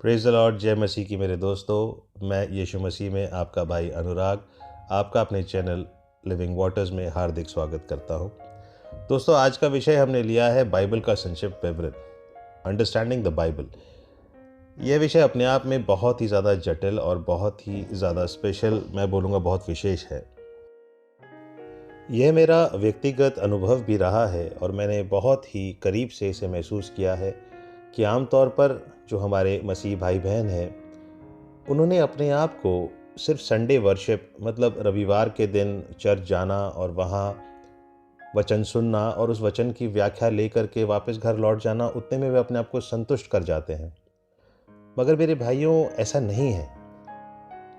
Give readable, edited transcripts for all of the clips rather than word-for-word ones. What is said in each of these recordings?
Praise the Lord. जय मसीह की मेरे दोस्तों, मैं यीशु मसीह में आपका भाई अनुराग आपका अपने चैनल लिविंग वाटर्स में हार्दिक स्वागत करता हूं। दोस्तों, आज का विषय हमने लिया है बाइबल का संक्षिप्त विवरण, अंडरस्टैंडिंग द बाइबल। यह विषय अपने आप में बहुत ही ज़्यादा जटिल और बहुत ही ज़्यादा स्पेशल, मैं बोलूँगा बहुत विशेष है। यह मेरा व्यक्तिगत अनुभव भी रहा है और मैंने बहुत ही करीब से इसे महसूस किया है कि आमतौर पर जो हमारे मसीह भाई बहन हैं, उन्होंने अपने आप को सिर्फ संडे वर्शिप मतलब रविवार के दिन चर्च जाना और वहाँ वचन सुनना और उस वचन की व्याख्या लेकर के वापस घर लौट जाना, उतने में वे अपने आप को संतुष्ट कर जाते हैं। मगर मेरे भाइयों, ऐसा नहीं है,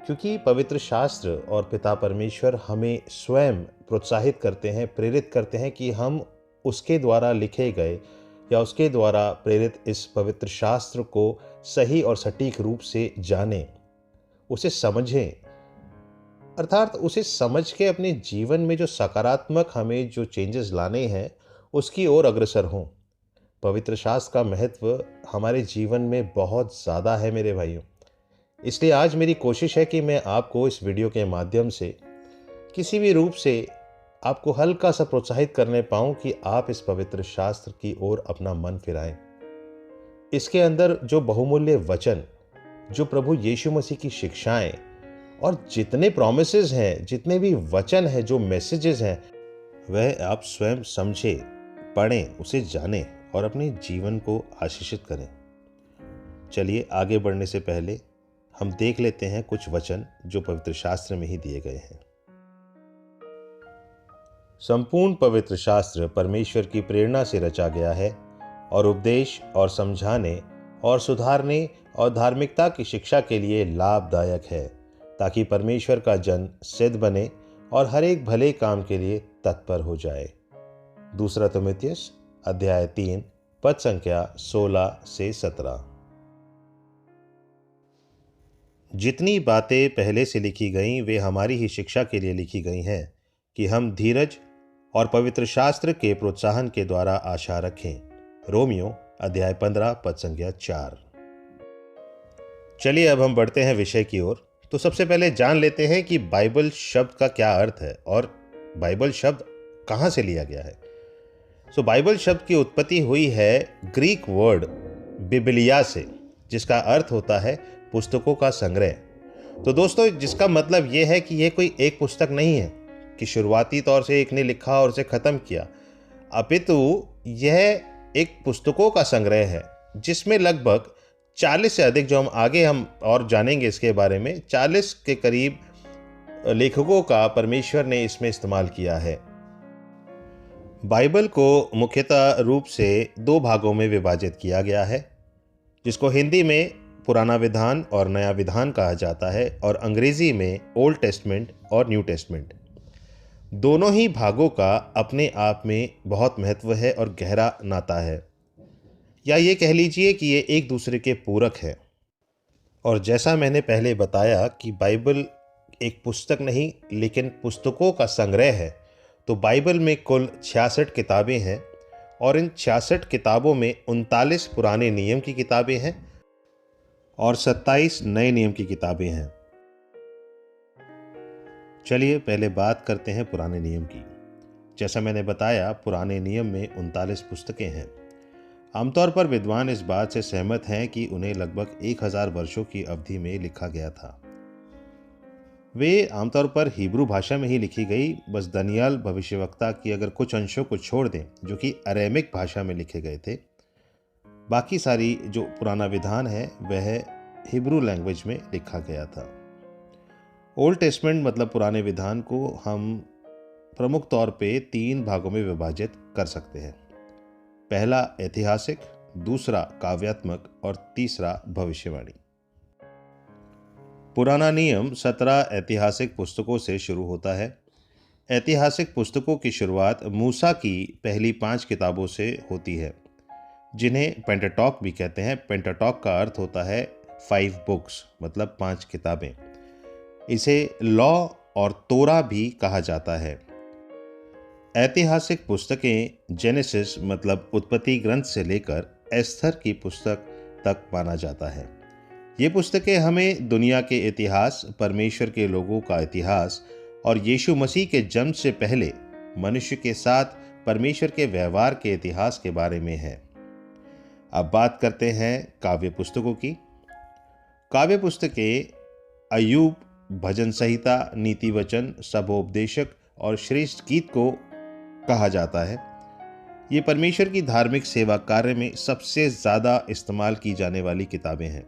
क्योंकि पवित्र शास्त्र और पिता परमेश्वर हमें स्वयं प्रोत्साहित करते हैं, प्रेरित करते हैं कि हम उसके द्वारा लिखे गए या उसके द्वारा प्रेरित इस पवित्र शास्त्र को सही और सटीक रूप से जानें, उसे समझें, अर्थात उसे समझ के अपने जीवन में जो सकारात्मक हमें जो चेंजेस लाने हैं, उसकी ओर अग्रसर हों। पवित्र शास्त्र का महत्व हमारे जीवन में बहुत ज़्यादा है मेरे भाइयों। इसलिए आज मेरी कोशिश है कि मैं आपको इस वीडियो के माध्यम से किसी भी रूप से आपको हल्का सा प्रोत्साहित करने पाऊँ कि आप इस पवित्र शास्त्र की ओर अपना मन फिराएं। इसके अंदर जो बहुमूल्य वचन, जो प्रभु यीशु मसीह की शिक्षाएं और जितने प्रॉमिसेस हैं, जितने भी वचन हैं, जो मैसेजेस हैं, वह आप स्वयं समझें, पढ़ें, उसे जानें और अपने जीवन को आशीषित करें। चलिए आगे बढ़ने से पहले हम देख लेते हैं कुछ वचन जो पवित्र शास्त्र में ही दिए गए हैं। संपूर्ण पवित्र शास्त्र परमेश्वर की प्रेरणा से रचा गया है और उपदेश और समझाने और सुधारने और धार्मिकता की शिक्षा के लिए लाभदायक है, ताकि परमेश्वर का जन सिद्ध बने और हर एक भले काम के लिए तत्पर हो जाए। दूसरा तिमुथियुस अध्याय 3 पद संख्या 16 से 17। जितनी बातें पहले से लिखी गईं वे हमारी ही शिक्षा के लिए लिखी गई हैं, कि हम धीरज और पवित्र शास्त्र के प्रोत्साहन के द्वारा आशा रखें। रोमियो अध्याय 15 पद संख्या 4। चलिए अब हम बढ़ते हैं विषय की ओर। तो सबसे पहले जान लेते हैं कि बाइबल शब्द का क्या अर्थ है और बाइबल शब्द कहाँ से लिया गया है। बाइबल शब्द की उत्पत्ति हुई है ग्रीक वर्ड बिबिलिया से, जिसका अर्थ होता है पुस्तकों का संग्रह। तो दोस्तों, जिसका मतलब यह है कि यह कोई एक पुस्तक नहीं है कि शुरुआती तौर से एक ने लिखा और उसे खत्म किया, अपितु यह एक पुस्तकों का संग्रह है जिसमें लगभग 40 से अधिक, जो हम आगे और जानेंगे इसके बारे में, 40 के करीब लेखकों का परमेश्वर ने इसमें इस्तेमाल किया है। बाइबल को मुख्यतः रूप से 2 भागों में विभाजित किया गया है, जिसको हिंदी में पुराना विधान और नया विधान कहा जाता है और अंग्रेजी में ओल्ड टेस्टमेंट और न्यू टेस्टमेंट। दोनों ही भागों का अपने आप में बहुत महत्व है और गहरा नाता है, या ये कह लीजिए कि ये एक दूसरे के पूरक है। और जैसा मैंने पहले बताया कि बाइबल एक पुस्तक नहीं लेकिन पुस्तकों का संग्रह है, तो बाइबल में कुल 66 किताबें हैं और इन 66 किताबों में 39 पुराने नियम की किताबें हैं और 27 नए नियम की किताबें हैं। चलिए पहले बात करते हैं पुराने नियम की। जैसा मैंने बताया, पुराने नियम में 39 पुस्तकें हैं। आमतौर पर विद्वान इस बात से सहमत हैं कि उन्हें लगभग 1000 वर्षों की अवधि में लिखा गया था। वे आमतौर पर हिब्रू भाषा में ही लिखी गई, बस दानियेल भविष्यवक्ता की अगर कुछ अंशों को छोड़ दें जो कि अरेमिक भाषा में लिखे गए थे, बाकी सारी जो पुराना विधान है वह हिब्रू लैंग्वेज में लिखा गया था। ओल्ड टेस्टमेंट मतलब पुराने विधान को हम प्रमुख तौर पे 3 भागों में विभाजित कर सकते हैं। पहला ऐतिहासिक, दूसरा काव्यात्मक और तीसरा भविष्यवाणी। पुराना नियम 17 ऐतिहासिक पुस्तकों से शुरू होता है। ऐतिहासिक पुस्तकों की शुरुआत मूसा की पहली 5 किताबों से होती है, जिन्हें पेंटाटॉक भी कहते हैं। पेंटाटॉक का अर्थ होता है 5 बुक्स, मतलब 5 किताबें। इसे लॉ और तोरा भी कहा जाता है। ऐतिहासिक पुस्तकें जेनेसिस मतलब उत्पत्ति ग्रंथ से लेकर एस्थर की पुस्तक तक माना जाता है। ये पुस्तकें हमें दुनिया के इतिहास, परमेश्वर के लोगों का इतिहास और यीशु मसीह के जन्म से पहले मनुष्य के साथ परमेश्वर के व्यवहार के इतिहास के बारे में है। अब बात करते हैं काव्य पुस्तकों की। काव्य पुस्तकें अय्यूब, भजन संहिता, नीति वचन, सबोपदेशक और श्रेष्ठ गीत को कहा जाता है। ये परमेश्वर की धार्मिक सेवा कार्य में सबसे ज़्यादा इस्तेमाल की जाने वाली किताबें हैं।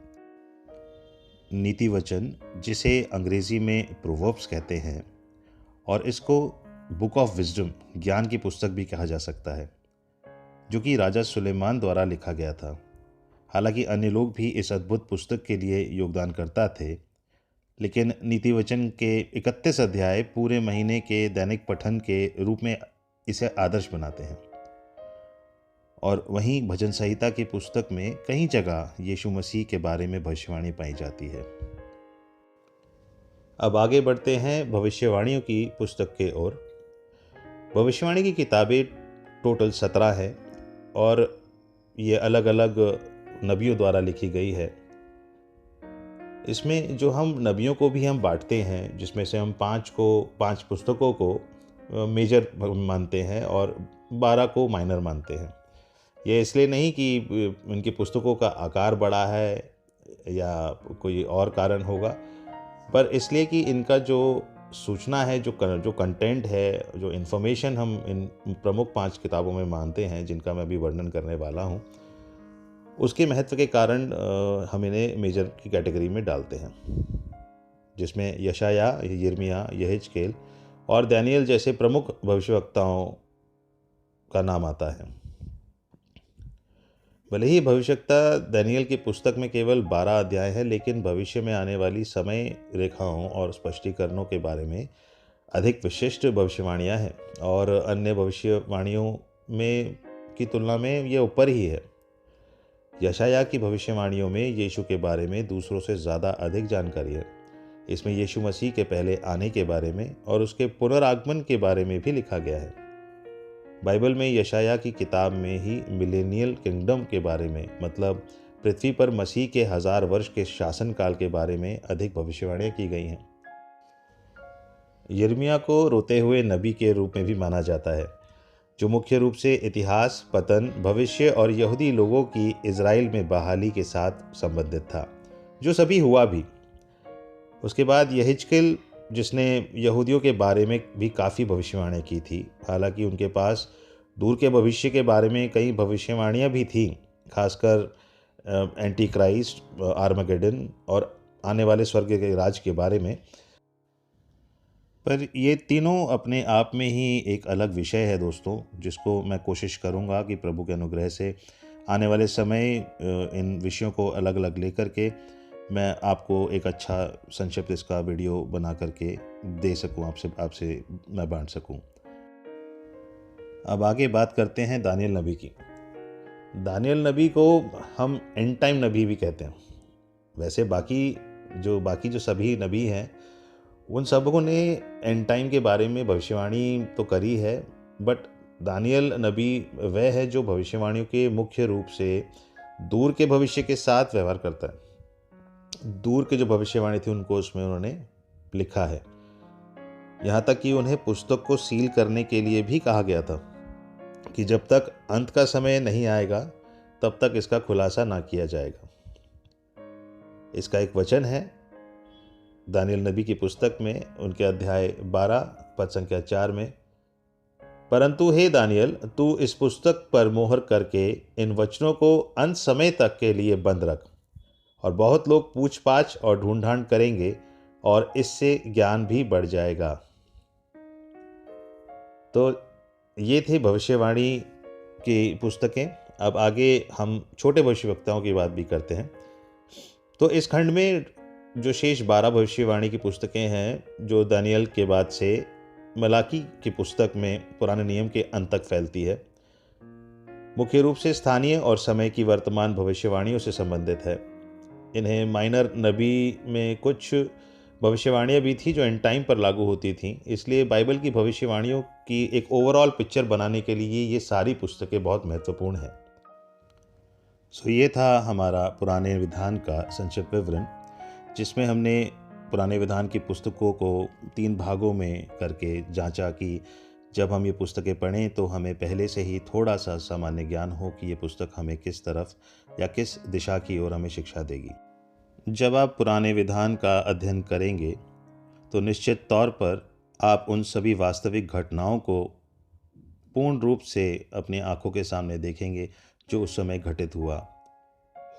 नीति वचन, जिसे अंग्रेजी में प्रोवर्ब्स कहते हैं, और इसको बुक ऑफ विजडम, ज्ञान की पुस्तक भी कहा जा सकता है, जो कि राजा सुलेमान द्वारा लिखा गया था। हालांकि अन्य लोग भी इस अद्भुत पुस्तक के लिए योगदानकर्ता थे, लेकिन नीति वचन के 31 अध्याय पूरे महीने के दैनिक पठन के रूप में इसे आदर्श बनाते हैं। और वहीं भजन संहिता की पुस्तक में कई जगह यीशु मसीह के बारे में भविष्यवाणी पाई जाती है। अब आगे बढ़ते हैं भविष्यवाणियों की पुस्तक के ओर। भविष्यवाणी की किताबें टोटल 17 है और ये अलग अलग नबियों द्वारा लिखी गई है। इसमें जो हम नबियों को भी हम बांटते हैं, जिसमें से हम 5 पुस्तकों को मेजर मानते हैं और 12 को माइनर मानते हैं। ये इसलिए नहीं कि इनकी पुस्तकों का आकार बड़ा है या कोई और कारण होगा, पर इसलिए कि इनका जो सूचना है, जो कंटेंट है, जो इन्फॉर्मेशन हम इन प्रमुख 5 किताबों में मानते हैं, जिनका मैं अभी वर्णन करने वाला हूँ, उसके महत्व के कारण हम इन्हें मेजर की कैटेगरी में डालते हैं, जिसमें यशाया, यिर्मयाह, यहेजकेल और दानियेल जैसे प्रमुख भविष्यवक्ताओं का नाम आता है। भले ही भविष्यवक्ता दानियेल की पुस्तक में केवल 12 अध्याय है, लेकिन भविष्य में आने वाली समय रेखाओं और स्पष्टीकरणों के बारे में अधिक विशिष्ट भविष्यवाणियाँ हैं और अन्य भविष्यवाणियों में की तुलना में ये ऊपर ही है। यशाया की भविष्यवाणियों में यीशु के बारे में दूसरों से ज़्यादा अधिक जानकारी है। इसमें यीशु मसीह के पहले आने के बारे में और उसके पुनरागमन के बारे में भी लिखा गया है। बाइबल में यशाया की किताब में ही मिलेनियल किंगडम के बारे में, मतलब पृथ्वी पर मसीह के 1000 वर्ष के शासनकाल के बारे में अधिक भविष्यवाणियाँ की गई हैं। यिर्मयाह को रोते हुए नबी के रूप में भी माना जाता है, जो मुख्य रूप से इतिहास, पतन, भविष्य और यहूदी लोगों की इज़राइल में बहाली के साथ संबंधित था, जो सभी हुआ भी। उसके बाद यहेजकेल, जिसने यहूदियों के बारे में भी काफ़ी भविष्यवाणियाँ की थी। हालांकि उनके पास दूर के भविष्य के बारे में कई भविष्यवाणियाँ भी थीं, खासकर एंटी क्राइस्ट, आर्मगेडन और आने वाले स्वर्ग के राज के बारे में। पर ये तीनों अपने आप में ही एक अलग विषय है दोस्तों, जिसको मैं कोशिश करूँगा कि प्रभु के अनुग्रह से आने वाले समय इन विषयों को अलग अलग लेकर के मैं आपको एक अच्छा संक्षिप्त इसका वीडियो बना करके दे सकूं, आपसे मैं बांट सकूं। अब आगे बात करते हैं दानियेल नबी की। दानियेल नबी को हम एंड टाइम नबी भी कहते हैं। वैसे बाकी जो सभी नबी हैं, उन सबों ने एंड टाइम के बारे में भविष्यवाणी तो करी है, बट दानियेल नबी वह है जो भविष्यवाणियों के मुख्य रूप से दूर के भविष्य के साथ व्यवहार करता है। दूर की जो भविष्यवाणी थी उनको उसमें उन्होंने लिखा है। यहाँ तक कि उन्हें पुस्तक को सील करने के लिए भी कहा गया था कि जब तक अंत का समय नहीं आएगा तब तक इसका खुलासा ना किया जाएगा। इसका एक वचन है दानियेल नबी की पुस्तक में, उनके अध्याय 12 पद संख्या 4 में, परंतु हे दानियेल, तू इस पुस्तक पर मोहर करके इन वचनों को अंत समय तक के लिए बंद रख, और बहुत लोग पूछ-पाछ और ढूंढ-ढांड करेंगे और इससे ज्ञान भी बढ़ जाएगा। तो ये थी भविष्यवाणी की पुस्तकें। अब आगे हम छोटे भविष्यवक्ताओं की बात भी करते हैं। तो इस खंड में जो शेष 12 भविष्यवाणी की पुस्तकें हैं, जो दानियेल के बाद से मलाकी की पुस्तक में पुराने नियम के अंत तक फैलती है, मुख्य रूप से स्थानीय और समय की वर्तमान भविष्यवाणियों से संबंधित है। इन्हें माइनर नबी में कुछ भविष्यवाणियाँ भी थी जो एंड टाइम पर लागू होती थीं। इसलिए बाइबल की भविष्यवाणियों की एक ओवरऑल पिक्चर बनाने के लिए ये सारी पुस्तकें बहुत महत्वपूर्ण हैं। ये था हमारा पुराने विधान का संक्षिप्त विवरण, जिसमें हमने पुराने विधान की पुस्तकों को 3 भागों में करके जांचा कि जब हम ये पुस्तकें पढ़ें तो हमें पहले से ही थोड़ा-सा सामान्य ज्ञान हो कि ये पुस्तक हमें किस तरफ या किस दिशा की ओर हमें शिक्षा देगी। जब आप पुराने विधान का अध्ययन करेंगे, तो निश्चित तौर पर आप उन सभी वास्तविक घटनाओं को पूर्ण रूप से अपनी आँखों के सामने देखेंगे, जो उस समय घटित हुआ।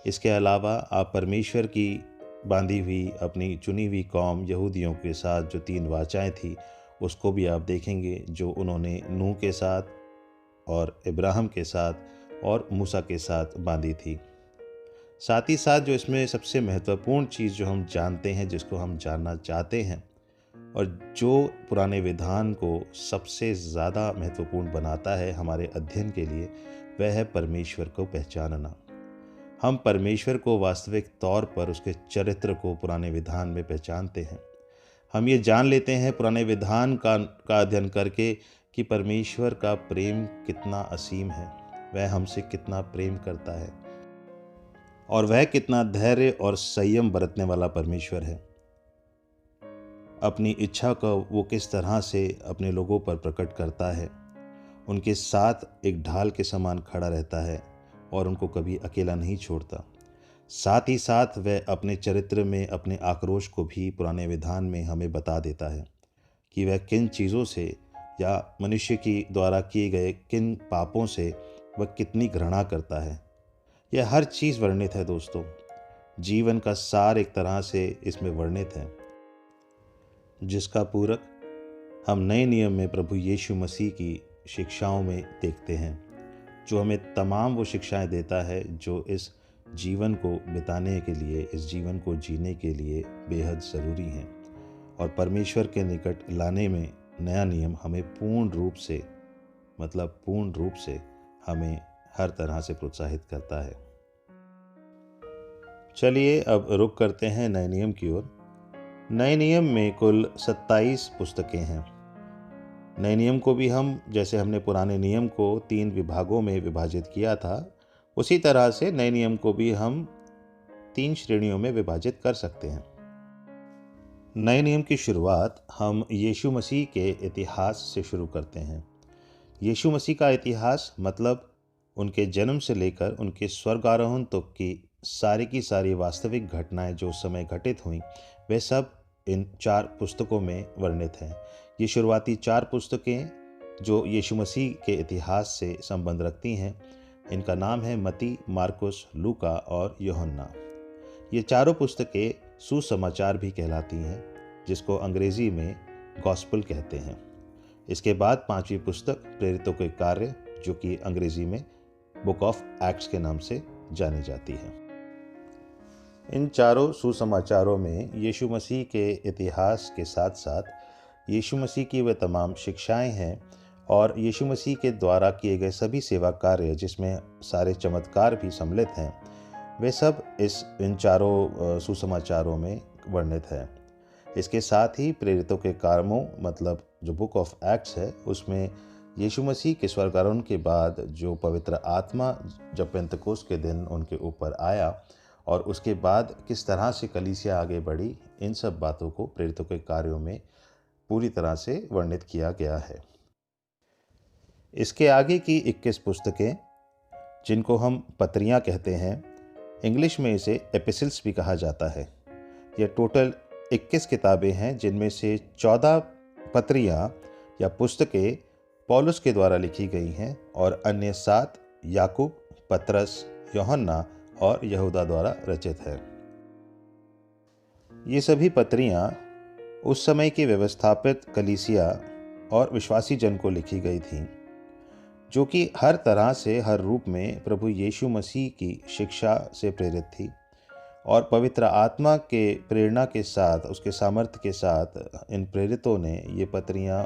इसके अलावा आप परमेश्वर की बांधी हुई अपनी चुनी हुई कौम यहूदियों के साथ जो 3 वाचाएँ थी, उसको भी आप देखेंगे, जो उन्होंने नूह के साथ और इब्राहिम के साथ और मूसा के साथ बांधी थी। साथ ही साथ जो इसमें सबसे महत्वपूर्ण चीज़ जो हम जानते हैं, जिसको हम जानना चाहते हैं और जो पुराने विधान को सबसे ज़्यादा महत्वपूर्ण बनाता है हमारे अध्ययन के लिए, वह है परमेश्वर को पहचानना। हम परमेश्वर को वास्तविक तौर पर उसके चरित्र को पुराने विधान में पहचानते हैं। हम ये जान लेते हैं पुराने विधान का अध्ययन करके कि परमेश्वर का प्रेम कितना असीम है, वह हमसे कितना प्रेम करता है और वह कितना धैर्य और संयम बरतने वाला परमेश्वर है। अपनी इच्छा को वो किस तरह से अपने लोगों पर प्रकट करता है, उनके साथ एक ढाल के समान खड़ा रहता है और उनको कभी अकेला नहीं छोड़ता। साथ ही साथ वह अपने चरित्र में अपने आक्रोश को भी पुराने विधान में हमें बता देता है कि वह किन चीज़ों से या मनुष्य की द्वारा किए गए किन पापों से वह कितनी घृणा करता है। यह हर चीज़ वर्णित है दोस्तों। जीवन का सार एक तरह से इसमें वर्णित है, जिसका पूरक हम नए नियम में प्रभु यीशु मसीह की शिक्षाओं में देखते हैं, जो हमें तमाम वो शिक्षाएं देता है जो इस जीवन को बिताने के लिए, इस जीवन को जीने के लिए बेहद ज़रूरी हैं और परमेश्वर के निकट लाने में नया नियम हमें पूर्ण रूप से हमें हर तरह से प्रोत्साहित करता है। चलिए अब रुख करते हैं नए नियम की ओर। नए नियम में कुल 27 पुस्तकें हैं। नए नियम को भी हम, जैसे हमने पुराने नियम को 3 विभागों में विभाजित किया था, उसी तरह से नए नियम को भी हम 3 श्रेणियों में विभाजित कर सकते हैं। नए नियम की शुरुआत हम यीशु मसीह के इतिहास से शुरू करते हैं। यीशु मसीह का इतिहास मतलब उनके जन्म से लेकर उनके स्वर्गारोहण तक की सारी वास्तविक घटनाएं जो उस समय घटित हुई, वे सब इन 4 पुस्तकों में वर्णित हैं। ये शुरुआती 4 पुस्तकें जो यीशु मसीह के इतिहास से संबंध रखती हैं, इनका नाम है मत्ती, मार्कुस, लूका और यूहन्ना। ये चारों पुस्तकें सुसमाचार भी कहलाती हैं, जिसको अंग्रेजी में गॉस्पेल कहते हैं। इसके बाद 5वीं पुस्तक प्रेरितों के कार्य, जो कि अंग्रेजी में बुक ऑफ एक्ट्स के नाम से जानी जाती है। इन चारों सुसमाचारों में यीशु मसीह के इतिहास के साथ साथ यीशु मसीह की वे तमाम शिक्षाएं हैं और यीशु मसीह के द्वारा किए गए सभी सेवा कार्य, जिसमें सारे चमत्कार भी सम्मिलित हैं, वे सब इन चारों सुसमाचारों में वर्णित है। इसके साथ ही प्रेरितों के कार्यों मतलब जो बुक ऑफ एक्ट्स है, उसमें यीशु मसीह के स्वर्गारोहण के बाद जो पवित्र आत्मा जब पेंतकोस्त के दिन उनके ऊपर आया और उसके बाद किस तरह से कलीसिया आगे बढ़ी, इन सब बातों को प्रेरितों के कार्यों में पूरी तरह से वर्णित किया गया है। इसके आगे की 21 पुस्तकें, जिनको हम पत्रियां कहते हैं, इंग्लिश में इसे एपिसल्स भी कहा जाता है। यह टोटल 21 किताबें हैं, जिनमें से 14 पत्रियां या पुस्तकें पौलुस के द्वारा लिखी गई हैं और अन्य 7 याकूब, पतरस, यूहन्ना और यहूदा द्वारा रचित है। ये सभी पत्रियां उस समय की व्यवस्थापित कलीसिया और विश्वासी जन को लिखी गई थीं, जो कि हर तरह से, हर रूप में प्रभु यीशु मसीह की शिक्षा से प्रेरित थी और पवित्र आत्मा के प्रेरणा के साथ, उसके सामर्थ्य के साथ इन प्रेरितों ने ये पत्रियां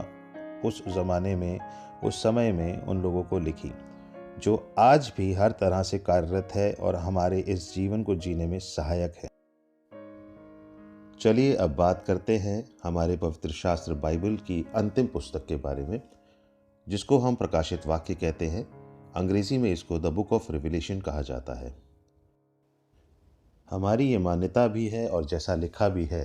उस ज़माने में, उस समय में उन लोगों को लिखी, जो आज भी हर तरह से कार्यरत है और हमारे इस जीवन को जीने में सहायक है। चलिए अब बात करते हैं हमारे पवित्र शास्त्र बाइबल की अंतिम पुस्तक के बारे में, जिसको हम प्रकाशित वाक्य कहते हैं। अंग्रेजी में इसको द बुक ऑफ रिविलेशन कहा जाता है। हमारी ये मान्यता भी है और जैसा लिखा भी है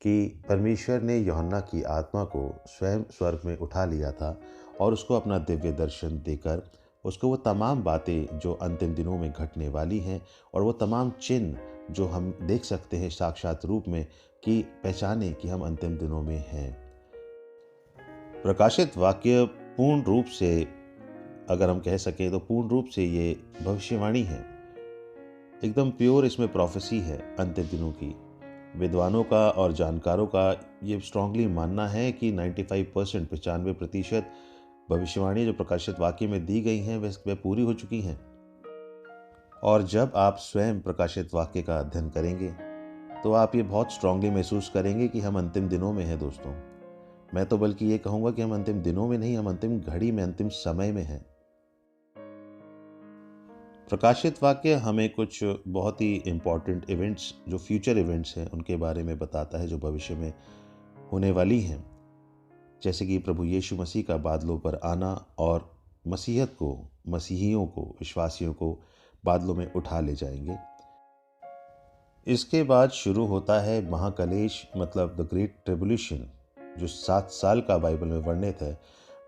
कि परमेश्वर ने यूहन्ना की आत्मा को स्वयं स्वर्ग में उठा लिया था और उसको अपना दिव्य दर्शन देकर उसको वो तमाम बातें जो अंतिम दिनों में घटने वाली हैं और वो तमाम चिन्ह जो हम देख सकते हैं साक्षात रूप में कि पहचाने कि हम अंतिम दिनों में हैं। प्रकाशित वाक्य पूर्ण रूप से, अगर हम कह सकें तो पूर्ण रूप से ये भविष्यवाणी है, एकदम प्योर इसमें प्रोफेसी है अंतिम दिनों की। विद्वानों का और जानकारों का ये स्ट्रांगली मानना है कि 95% 95% भविष्यवाणी जो प्रकाशित वाक्य में दी गई हैं वह पूरी हो चुकी हैं। और जब आप स्वयं प्रकाशित वाक्य का अध्ययन करेंगे तो आप ये बहुत स्ट्रांगली महसूस करेंगे कि हम अंतिम दिनों में हैं दोस्तों। मैं तो बल्कि ये कहूँगा कि हम अंतिम दिनों में नहीं, हम अंतिम घड़ी में, अंतिम समय में हैं। प्रकाशित वाक्य हमें कुछ बहुत ही इम्पॉर्टेंट इवेंट्स, जो फ्यूचर इवेंट्स हैं, उनके बारे में बताता है जो भविष्य में होने वाली हैं, जैसे कि प्रभु यीशु मसीह का बादलों पर आना और मसीहत को, मसीहियों को, विश्वासियों को बादलों में उठा ले जाएंगे। इसके बाद शुरू होता है महाकलेश, मतलब द ग्रेट ट्रिब्यूलेशन, जो 7 साल का बाइबल में वर्णित है।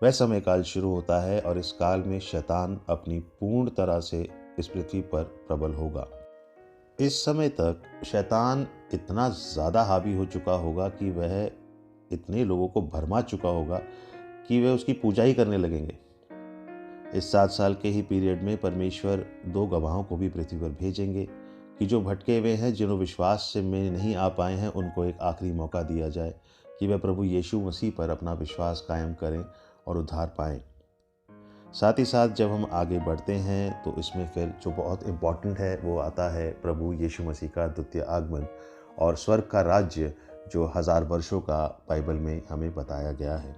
वह समय काल शुरू होता है और इस काल में शैतान अपनी पूर्ण तरह से इस पृथ्वी पर प्रबल होगा। इस समय तक शैतान इतना ज़्यादा हावी हो चुका होगा कि वह इतने लोगों को भरमा चुका होगा कि वे उसकी पूजा ही करने लगेंगे। इस 7 साल के ही पीरियड में परमेश्वर 2 गवाहों को भी पृथ्वी पर भेजेंगे कि जो भटके हुए हैं, जिन्होंने विश्वास से में नहीं आ पाए हैं, उनको एक आखिरी मौका दिया जाए कि वह प्रभु यीशु मसीह पर अपना विश्वास कायम करें और उद्धार पाएं। साथ ही साथ जब हम आगे बढ़ते हैं तो इसमें फिर जो बहुत इम्पॉर्टेंट है वो आता है प्रभु यीशु मसीह का द्वितीय आगमन और स्वर्ग का राज्य, जो 1000 वर्षों का बाइबल में हमें बताया गया है।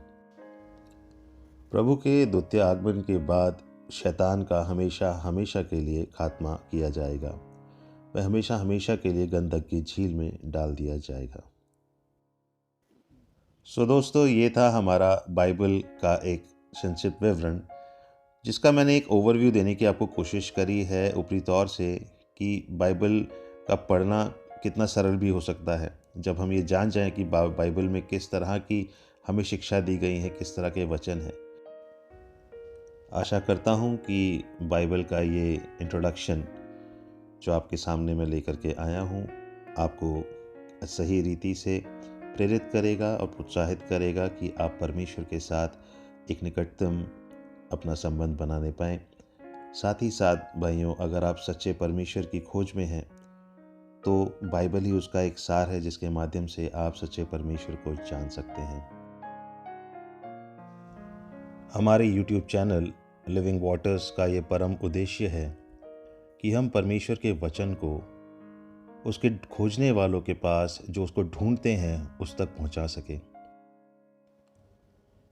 प्रभु के द्वितीय आगमन के बाद शैतान का हमेशा हमेशा के लिए खात्मा किया जाएगा। वह हमेशा हमेशा के लिए गंधक की झील में डाल दिया जाएगा। दोस्तों, ये था हमारा बाइबल का एक संक्षिप्त विवरण, जिसका मैंने एक ओवरव्यू देने की आपको कोशिश करी है ऊपरी तौर से कि बाइबल का पढ़ना कितना सरल भी हो सकता है जब हम ये जान जाएं कि बाइबल में किस तरह की हमें शिक्षा दी गई है, किस तरह के वचन हैं। आशा करता हूँ कि बाइबल का ये इंट्रोडक्शन जो आपके सामने मैं लेकर के आया हूँ आपको सही रीति से प्रेरित करेगा और प्रोत्साहित करेगा कि आप परमेश्वर के साथ एक निकटतम अपना संबंध बनाने पाएँ। साथ ही साथ भाइयों, अगर आप सच्चे परमेश्वर की खोज में हैं तो बाइबल ही उसका एक सार है जिसके माध्यम से आप सच्चे परमेश्वर को जान सकते हैं। हमारे YouTube चैनल लिविंग वाटर्स का ये परम उद्देश्य है कि हम परमेश्वर के वचन को उसके खोजने वालों के पास, जो उसको ढूंढते हैं, उस तक पहुंचा सके।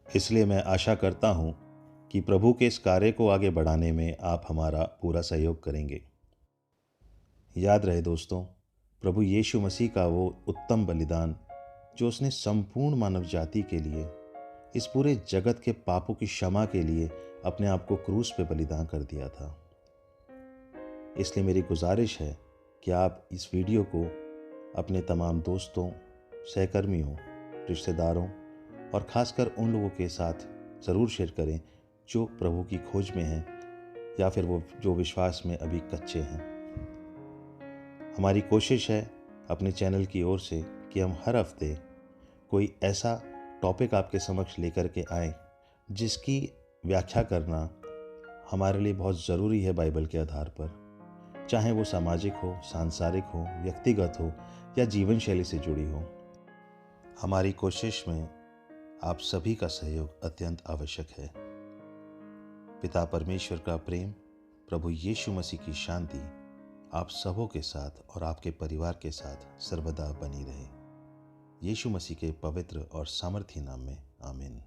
इसलिए मैं आशा करता हूं कि प्रभु के इस कार्य को आगे बढ़ाने में आप हमारा पूरा सहयोग करेंगे। याद रहे दोस्तों, प्रभु यीशु मसीह का वो उत्तम बलिदान जो उसने संपूर्ण मानव जाति के लिए, इस पूरे जगत के पापों की क्षमा के लिए अपने आप को क्रूस पे बलिदान कर दिया था। इसलिए मेरी गुजारिश है कि आप इस वीडियो को अपने तमाम दोस्तों, सहकर्मियों, रिश्तेदारों और ख़ासकर उन लोगों के साथ ज़रूर शेयर करें जो प्रभु की खोज में हैं या फिर वो जो विश्वास में अभी कच्चे हैं। हमारी कोशिश है अपने चैनल की ओर से कि हम हर हफ्ते कोई ऐसा टॉपिक आपके समक्ष लेकर के आएँ जिसकी व्याख्या करना हमारे लिए बहुत ज़रूरी है बाइबल के आधार पर, चाहे वो सामाजिक हो, सांसारिक हो, व्यक्तिगत हो या जीवन शैली से जुड़ी हो। हमारी कोशिश में आप सभी का सहयोग अत्यंत आवश्यक है। पिता परमेश्वर का प्रेम, प्रभु यीशु मसीह की शांति आप सबों के साथ और आपके परिवार के साथ सर्वदा बनी रहे। यीशु मसीह के पवित्र और सामर्थी नाम में आमीन।